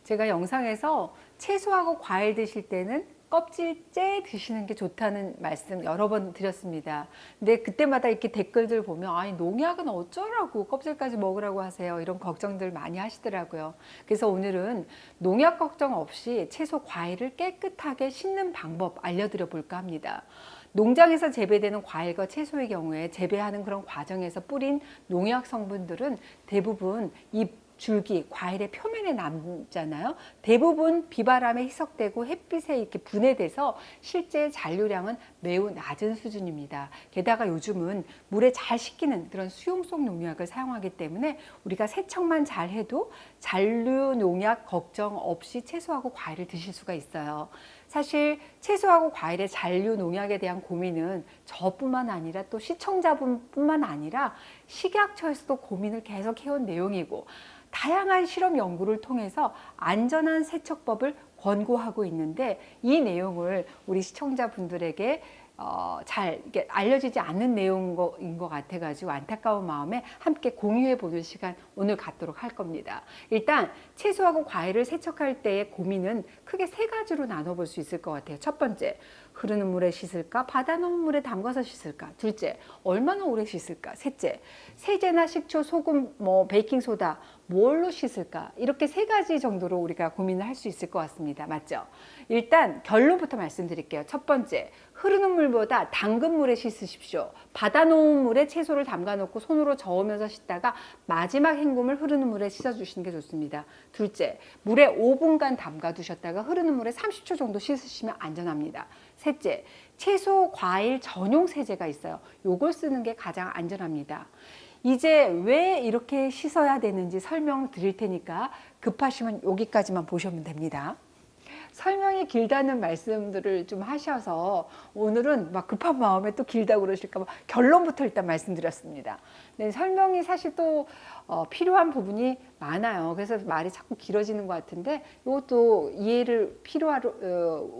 제가 영상에서 채소하고 과일 드실 때는 껍질째 드시는 게 좋다는 말씀 여러 번 드렸습니다. 근데 그때마다 이렇게 댓글들 보면 아니 농약은 어쩌라고 껍질까지 먹으라고 하세요, 이런 걱정들 많이 하시더라고요. 그래서 오늘은 농약 걱정 없이 채소 과일을 깨끗하게 씻는 방법 알려드려 볼까 합니다. 농장에서 재배되는 과일과 채소의 경우에 재배하는 그런 과정에서 뿌린 농약 성분들은 대부분 이 줄기, 과일의 표면에 남잖아요. 대부분 비바람에 희석되고 햇빛에 이렇게 분해돼서 실제 잔류량은 매우 낮은 수준입니다. 게다가 요즘은 물에 잘 식히는 그런 수용성 농약을 사용하기 때문에 우리가 세척만 잘 해도 잔류 농약 걱정 없이 채소하고 과일을 드실 수가 있어요. 사실 채소하고 과일의 잔류 농약에 대한 고민은 저뿐만 아니라 또 시청자분뿐만 아니라 식약처에서도 고민을 계속 해온 내용이고, 다양한 실험 연구를 통해서 안전한 세척법을 권고하고 있는데, 이 내용을 우리 시청자분들에게 잘 이게 알려지지 않는 내용인 것 같아가지고 안타까운 마음에 함께 공유해 보는 시간 오늘 갖도록 할 겁니다. 일단 채소하고 과일을 세척할 때의 고민은 크게 세 가지로 나눠볼 수 있을 것 같아요. 첫 번째, 흐르는 물에 씻을까? 바다 넣은 물에 담가서 씻을까? 둘째, 얼마나 오래 씻을까? 셋째, 세제나 식초, 소금, 베이킹소다 뭘로 씻을까? 이렇게 세 가지 정도로 우리가 고민을 할 수 있을 것 같습니다. 맞죠? 일단 결론부터 말씀드릴게요. 첫 번째, 흐르는 물보다 담근 물에 씻으십시오. 바다 놓은 물에 채소를 담가 놓고 손으로 저으면서 씻다가 마지막 헹굼을 흐르는 물에 씻어 주시는 게 좋습니다. 둘째, 물에 5분간 담가 두셨다가 흐르는 물에 30초 정도 씻으시면 안전합니다. 셋째, 채소, 과일 전용 세제가 있어요. 요걸 쓰는 게 가장 안전합니다. 이제 왜 이렇게 씻어야 되는지 설명드릴 테니까 급하시면 여기까지만 보시면 됩니다. 설명이 길다는 말씀들을 좀 하셔서 오늘은 막 급한 마음에 또 길다고 그러실까 봐 결론부터 일단 말씀드렸습니다. 네, 설명이 사실 또 필요한 부분이 많아요. 그래서 말이 자꾸 길어지는 것 같은데 이것도 이해를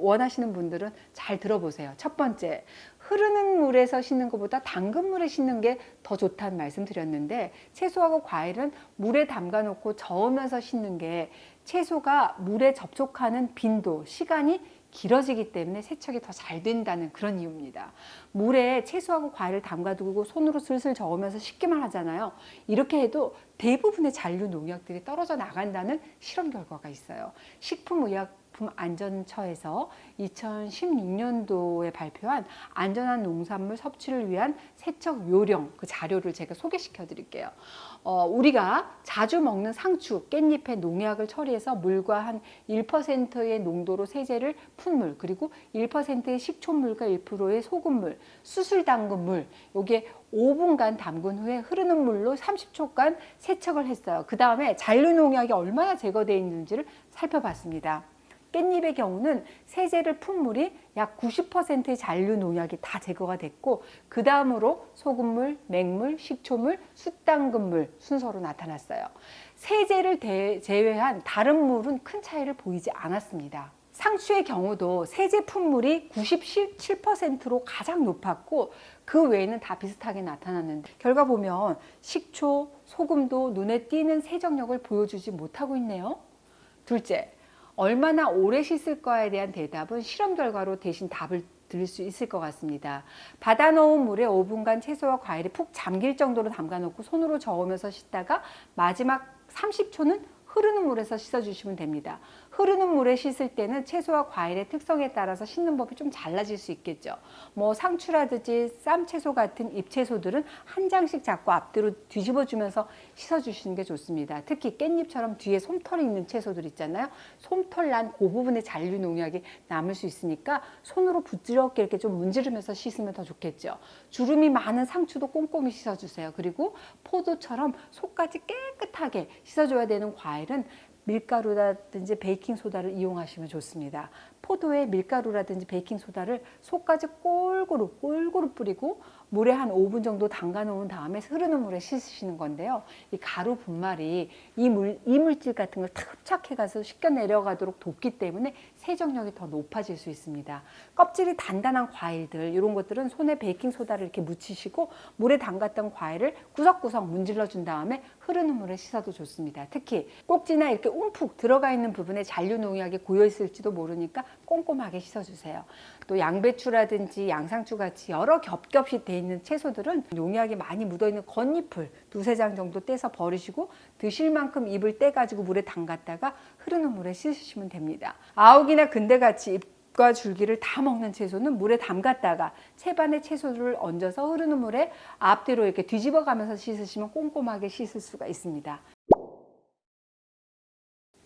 원하시는 분들은 잘 들어보세요. 첫 번째, 흐르는 물에서 씻는 것보다 담근 물에 씻는 게 더 좋다는 말씀 드렸는데, 채소하고 과일은 물에 담가 놓고 저으면서 씻는 게 채소가 물에 접촉하는 빈도, 시간이 길어지기 때문에 세척이 더 잘 된다는 그런 이유입니다. 물에 채소하고 과일을 담가두고 손으로 슬슬 저으면서 씻기만 하잖아요. 이렇게 해도 대부분의 잔류 농약들이 떨어져 나간다는 실험 결과가 있어요. 식품의약품안전처에서 2016년도에 발표한 안전한 농산물 섭취를 위한 세척 요령, 그 자료를 제가 소개시켜 드릴게요. 우리가 자주 먹는 상추, 깻잎에 농약을 처리해서 물과 한 1%의 농도로 세제를 푼 물, 그리고 1%의 식초물과 1%의 소금물, 수술 담근 물, 요게 5분간 담근 후에 흐르는 물로 30초간 세척을 했어요. 그 다음에 잔류 농약이 얼마나 제거되어 있는지를 살펴봤습니다. 깻잎의 경우는 세제를 푼 물이 약 90%의 잔류 농약이 다 제거가 됐고, 그 다음으로 소금물, 맹물, 식초물, 숯담근물 순서로 나타났어요. 세제를 제외한 다른 물은 큰 차이를 보이지 않았습니다. 상추의 경우도 세제 품물이 97%로 가장 높았고, 그 외에는 다 비슷하게 나타났는데, 결과 보면 식초, 소금도 눈에 띄는 세정력을 보여주지 못하고 있네요. 둘째, 얼마나 오래 씻을까에 대한 대답은 실험 결과로 대신 답을 드릴 수 있을 것 같습니다. 받아 놓은 물에 5분간 채소와 과일이 푹 잠길 정도로 담가 놓고 손으로 저으면서 씻다가 마지막 30초는 흐르는 물에서 씻어주시면 됩니다. 흐르는 물에 씻을 때는 채소와 과일의 특성에 따라서 씻는 법이 좀 달라질 수 있겠죠. 상추라든지 쌈채소 같은 잎채소들은 한 장씩 잡고 앞뒤로 뒤집어주면서 씻어주시는 게 좋습니다. 특히 깻잎처럼 뒤에 솜털이 있는 채소들 있잖아요. 솜털 난 그 부분에 잔류 농약이 남을 수 있으니까 손으로 부드럽게 이렇게 좀 문지르면서 씻으면 더 좋겠죠. 주름이 많은 상추도 꼼꼼히 씻어주세요. 그리고 포도처럼 속까지 깨끗하게 씻어줘야 되는 과일은 밀가루라든지 베이킹소다를 이용하시면 좋습니다. 포도에 밀가루라든지 베이킹소다를 속까지 골고루 뿌리고 물에 한 5분 정도 담가 놓은 다음에 흐르는 물에 씻으시는 건데요. 이 가루 분말이 이물질 같은 걸 흡착해 가서 씻겨 내려가도록 돕기 때문에 세정력이 더 높아질 수 있습니다. 껍질이 단단한 과일들 이런 것들은 손에 베이킹소다를 이렇게 묻히시고 물에 담갔던 과일을 구석구석 문질러 준 다음에 흐르는 물에 씻어도 좋습니다. 특히 꼭지나 이렇게 움푹 들어가 있는 부분에 잔류농약이 고여 있을지도 모르니까 꼼꼼하게 씻어주세요. 또 양배추라든지 양상추 같이 여러 겹겹이 돼 있는 채소들은 농약이 많이 묻어있는 겉잎을 두세 장 정도 떼서 버리시고 드실 만큼 잎을 떼가지고 물에 담갔다가 흐르는 물에 씻으시면 됩니다. 아욱이나 근대같이 잎과 줄기를 다 먹는 채소는 물에 담갔다가 채반에 채소를 얹어서 흐르는 물에 앞뒤로 이렇게 뒤집어 가면서 씻으시면 꼼꼼하게 씻을 수가 있습니다.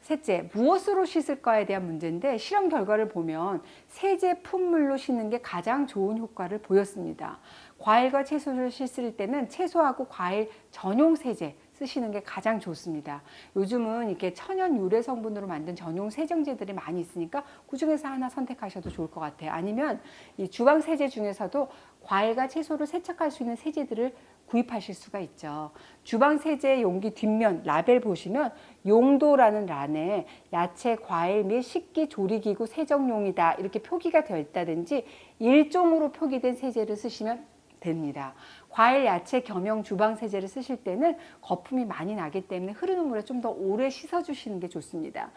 셋째, 무엇으로 씻을까에 대한 문제인데 실험 결과를 보면 세제 품물로 씻는 게 가장 좋은 효과를 보였습니다. 과일과 채소를 씻을 때는 채소하고 과일 전용 세제 쓰시는 게 가장 좋습니다. 요즘은 이렇게 천연 유래 성분으로 만든 전용 세정제들이 많이 있으니까 그중에서 하나 선택하셔도 좋을 것 같아요. 아니면 이 주방 세제 중에서도 과일과 채소를 세척할 수 있는 세제들을 구입하실 수가 있죠. 주방 세제 용기 뒷면 라벨 보시면 용도라는 란에 야채, 과일 및 식기 조리기구 세정용이다 이렇게 표기가 되어 있다든지 일종으로 표기된 세제를 쓰시면 됩니다. 과일, 야채 겸용 주방 세제를 쓰실 때는 거품이 많이 나기 때문에 흐르는 물에 좀 더 오래 씻어주시는 게 좋습니다.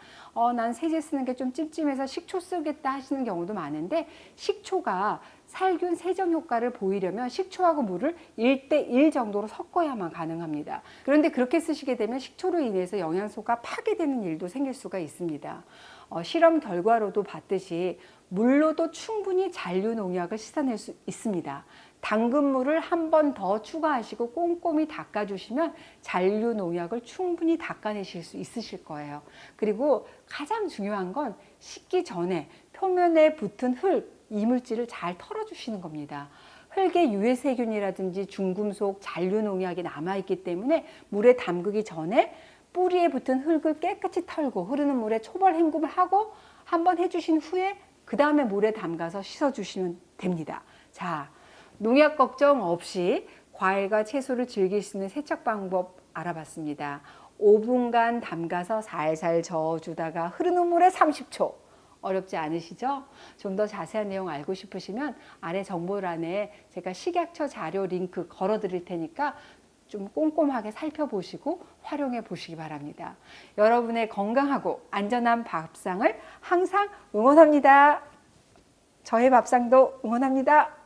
난 세제 쓰는 게 좀 찜찜해서 식초 쓰겠다 하시는 경우도 많은데 식초가 살균 세정 효과를 보이려면 식초하고 물을 1대1 정도로 섞어야만 가능합니다. 그런데 그렇게 쓰시게 되면 식초로 인해서 영양소가 파괴되는 일도 생길 수가 있습니다. 실험 결과로도 봤듯이 물로도 충분히 잔류 농약을 씻어낼 수 있습니다. 담근물을 한 번 더 추가하시고 꼼꼼히 닦아주시면 잔류 농약을 충분히 닦아내실 수 있으실 거예요. 그리고 가장 중요한 건 씻기 전에 표면에 붙은 흙, 이물질을 잘 털어주시는 겁니다. 흙에 유해세균이라든지 중금속, 잔류 농약이 남아있기 때문에 물에 담그기 전에 뿌리에 붙은 흙을 깨끗이 털고 흐르는 물에 초벌 헹굼을 하고 한번 해주신 후에 그 다음에 물에 담가서 씻어주시면 됩니다. 자, 농약 걱정 없이 과일과 채소를 즐길 수 있는 세척 방법 알아봤습니다. 5분간 담가서 살살 저어주다가 흐르는 물에 30초. 어렵지 않으시죠? 좀 더 자세한 내용 알고 싶으시면 아래 정보란에 제가 식약처 자료 링크 걸어 드릴 테니까 좀 꼼꼼하게 살펴보시고 활용해 보시기 바랍니다. 여러분의 건강하고 안전한 밥상을 항상 응원합니다. 저의 밥상도 응원합니다.